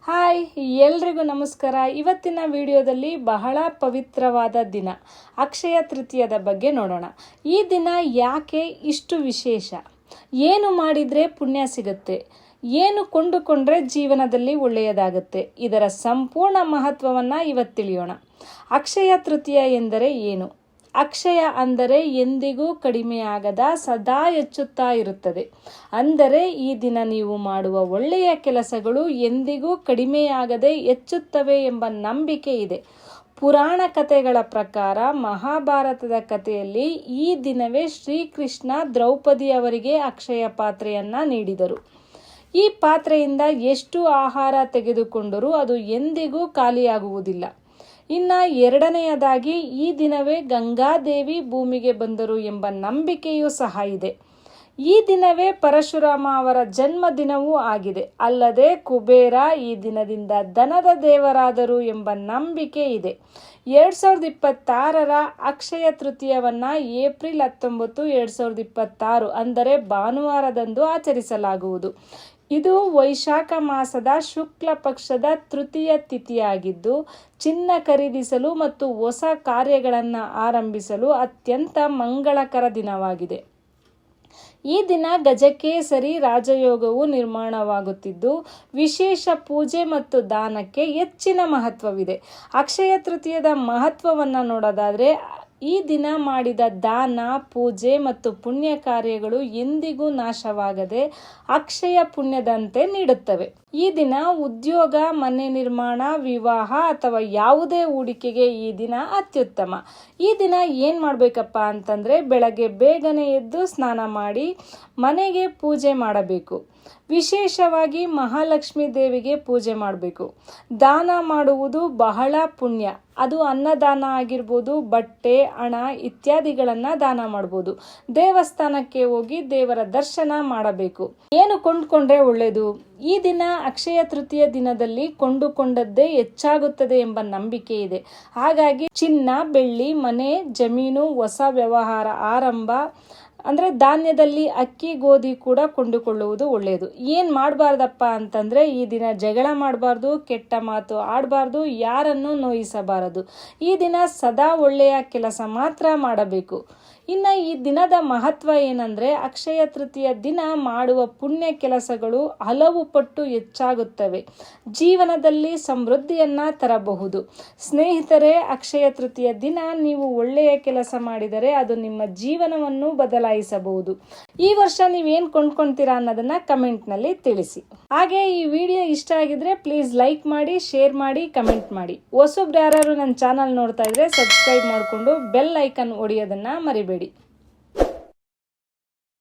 Hi ಎಲ್ರಿಗೂ ನಮಸ್ಕಾರ. ಇವತ್ತಿನ ವಿಡಿಯೋದಲ್ಲಿ ಬಹಳ ಪವಿತ್ರವಾದ ದಿನ ಅಕ್ಷಯ ತೃತೀಯದ ಬಗ್ಗೆ ನೋಡೋಣ. ಈ ದಿನ ಯಾಕೆ ಇಷ್ಟು ವಿಶೇಷ, ಏನು ಮಾಡಿದರೆ ಪುಣ್ಯ ಸಿಗುತ್ತೆ, ಏನು ಕೊಂಡುಕೊಂಡ್ರೆ ಜೀವನದಲ್ಲಿ ಒಳ್ಳೆಯದಾಗುತ್ತೆ, ಇದರ ಸಂಪೂರ್ಣ ಮಹತ್ವವನ್ನು ಇವತ್ತು ತಿಳಿಯೋಣ. ಅಕ್ಷಯ ತೃತೀಯ ಎಂದರೆ ಏನು? ಅಕ್ಷಯ ಅಂದರೆ ಎಂದಿಗೂ ಕಡಿಮೆಯಾಗದ, ಸದಾ ಹೆಚ್ಚುತ್ತಾ ಇರುತ್ತದೆ. ಅಂದರೆ ಈ ದಿನ ನೀವು ಮಾಡುವ ಒಳ್ಳೆಯ ಕೆಲಸಗಳು ಎಂದಿಗೂ ಕಡಿಮೆಯಾಗದೆ ಹೆಚ್ಚುತ್ತವೆ ಎಂಬ ನಂಬಿಕೆ ಇದೆ. ಪುರಾಣ ಕಥೆಗಳ ಪ್ರಕಾರ ಮಹಾಭಾರತದ ಕಥೆಯಲ್ಲಿ ಈ ದಿನವೇ ಶ್ರೀಕೃಷ್ಣ ದ್ರೌಪದಿಯವರಿಗೆ ಅಕ್ಷಯ ಪಾತ್ರೆಯನ್ನು ನೀಡಿದರು. ಈ ಪಾತ್ರೆಯಿಂದ ಎಷ್ಟು ಆಹಾರ ತೆಗೆದುಕೊಂಡರೂ ಅದು ಎಂದಿಗೂ ಖಾಲಿಯಾಗುವುದಿಲ್ಲ. ಇನ್ನು ಎರಡನೆಯದಾಗಿ ಈ ದಿನವೇ ಗಂಗಾದೇವಿ ಭೂಮಿಗೆ ಬಂದರು ಎಂಬ ನಂಬಿಕೆಯೂ ಸಹ ಇದೆ. ಈ ದಿನವೇ ಪರಶುರಾಮ ಅವರ ಜನ್ಮದಿನವೂ ಆಗಿದೆ. ಅಲ್ಲದೆ ಕುಬೇರ ಈ ದಿನದಿಂದ ಧನದ ದೇವರಾದರು ಎಂಬ ನಂಬಿಕೆ ಇದೆ. 2026ರ ಅಕ್ಷಯ ತೃತೀಯವನ್ನು ಏಪ್ರಿಲ್ 19, 2026 ಅಂದರೆ ಭಾನುವಾರದಂದು ಆಚರಿಸಲಾಗುವುದು. ಇದು ವೈಶಾಖ ಮಾಸದ ಶುಕ್ಲ ಪಕ್ಷದ ತೃತೀಯ ತಿಥಿಯಾಗಿದ್ದು, ಚಿನ್ನ ಖರೀದಿಸಲು ಮತ್ತು ಹೊಸ ಕಾರ್ಯಗಳನ್ನು ಆರಂಭಿಸಲು ಅತ್ಯಂತ ಮಂಗಳಕರ ದಿನವಾಗಿದೆ. ಈ ದಿನ ಗಜಕೇಸರಿ ರಾಜಯೋಗವು ನಿರ್ಮಾಣವಾಗುತ್ತಿದ್ದು, ವಿಶೇಷ ಪೂಜೆ ಮತ್ತು ದಾನಕ್ಕೆ ಹೆಚ್ಚಿನ ಮಹತ್ವವಿದೆ. ಅಕ್ಷಯ ತೃತೀಯದ ಮಹತ್ವವನ್ನು ನೋಡೋದಾದರೆ, ಈ ದಿನ ಮಾಡಿದ ದಾನ, ಪೂಜೆ ಮತ್ತು ಪುಣ್ಯ ಕಾರ್ಯಗಳು ಎಂದಿಗೂ ನಾಶವಾಗದೆ ಅಕ್ಷಯ ಪುಣ್ಯದಂತೆ ನೀಡುತ್ತವೆ. ಈ ದಿನ ಉದ್ಯೋಗ, ಮನೆ ನಿರ್ಮಾಣ, ವಿವಾಹ ಅಥವಾ ಯಾವುದೇ ಹೂಡಿಕೆಗೆ ಈ ದಿನ ಅತ್ಯುತ್ತಮ. ಈ ದಿನ ಏನು ಮಾಡಬೇಕಪ್ಪ ಅಂತಂದರೆ, ಬೆಳಗ್ಗೆ ಬೇಗನೆ ಎದ್ದು ಸ್ನಾನ ಮಾಡಿ ಮನೆಗೆ ಪೂಜೆ ಮಾಡಬೇಕು. ವಿಶೇಷವಾಗಿ ಮಹಾಲಕ್ಷ್ಮಿ ದೇವಿಗೆ ಪೂಜೆ ಮಾಡಬೇಕು. ದಾನ ಮಾಡುವುದು ಬಹಳ ಪುಣ್ಯ. ಅದು ಅನ್ನದಾನ ಆಗಿರ್ಬೋದು, ಬಟ್ಟೆ, ಹಣ ಇತ್ಯಾದಿಗಳನ್ನು ದಾನ ಮಾಡ್ಬೋದು. ದೇವಸ್ಥಾನಕ್ಕೆ ಹೋಗಿ ದೇವರ ದರ್ಶನ ಮಾಡಬೇಕು. ಏನು ಕೊಂಡ್ಕೊಂಡ್ರೆ ಒಳ್ಳೆಯದು? ಈ ದಿನ ಅಕ್ಷಯ ತೃತೀಯ ದಿನದಲ್ಲಿ ಕೊಂಡುಕೊಂಡದ್ದೇ ಹೆಚ್ಚಾಗುತ್ತದೆ ಎಂಬ ನಂಬಿಕೆ ಇದೆ. ಹಾಗಾಗಿ ಚಿನ್ನ, ಬೆಳ್ಳಿ, ಮನೆ, ಜಮೀನು, ಹೊಸ ವ್ಯವಹಾರ ಆರಂಭ ಅಂದರೆ ಧಾನ್ಯದಲ್ಲಿ ಅಕ್ಕಿ, ಗೋಧಿ ಕೂಡ ಕೊಂಡುಕೊಳ್ಳುವುದು ಒಳ್ಳೆಯದು. ಏನು ಮಾಡಬಾರ್ದಪ್ಪ ಅಂತಂದರೆ, ಈ ದಿನ ಜಗಳ ಮಾಡಬಾರ್ದು, ಕೆಟ್ಟ ಮಾತು ಆಡಬಾರ್ದು, ಯಾರನ್ನು ನೋಯಿಸಬಾರದು. ಈ ದಿನ ಸದಾ ಒಳ್ಳೆಯ ಕೆಲಸ ಮಾತ್ರ ಮಾಡಬೇಕು. ಇನ್ನು ಈ ದಿನದ ಮಹತ್ವ ಏನಂದರೆ, ಅಕ್ಷಯ ತೃತೀಯ ದಿನ ಮಾಡುವ ಪುಣ್ಯ ಕೆಲಸಗಳು ಹಲವು ಪಟ್ಟು ಹೆಚ್ಚಾಗುತ್ತವೆ. ಜೀವನದಲ್ಲಿ ಸಮೃದ್ಧಿಯನ್ನು ತರಬಹುದು. ಸ್ನೇಹಿತರೆ, ಅಕ್ಷಯ ತೃತೀಯ ದಿನ ನೀವು ಒಳ್ಳೆಯ ಕೆಲಸ ಮಾಡಿದರೆ ಅದು ನಿಮ್ಮ ಜೀವನವನ್ನು ಬದಲಾಯಿಸಬಹುದು. ಈ ವರ್ಷ ನೀವೇನು ಕೊಂಡ್ಕೊಳ್ತೀರಾ ಅನ್ನೋದನ್ನು ಕಮೆಂಟ್ನಲ್ಲಿ ತಿಳಿಸಿ. ಹಾಗೆ ಈ ವಿಡಿಯೋ ಇಷ್ಟ ಆಗಿದ್ರೆ ಪ್ಲೀಸ್ ಲೈಕ್ ಮಾಡಿ, ಶೇರ್ ಮಾಡಿ, ಕಮೆಂಟ್ ಮಾಡಿ. ಹೊಸಬ್ರು ಯಾರು ನನ್ನ ಚಾನಲ್ ನೋಡ್ತಾ ಇದ್ರೆ ಸಬ್ಸ್ಕ್ರೈಬ್ ಮಾಡಿಕೊಂಡು ಬೆಲ್ ಐಕನ್ ಹೊಡೆಯೋದನ್ನು ಮರಿಬೇಡಿ.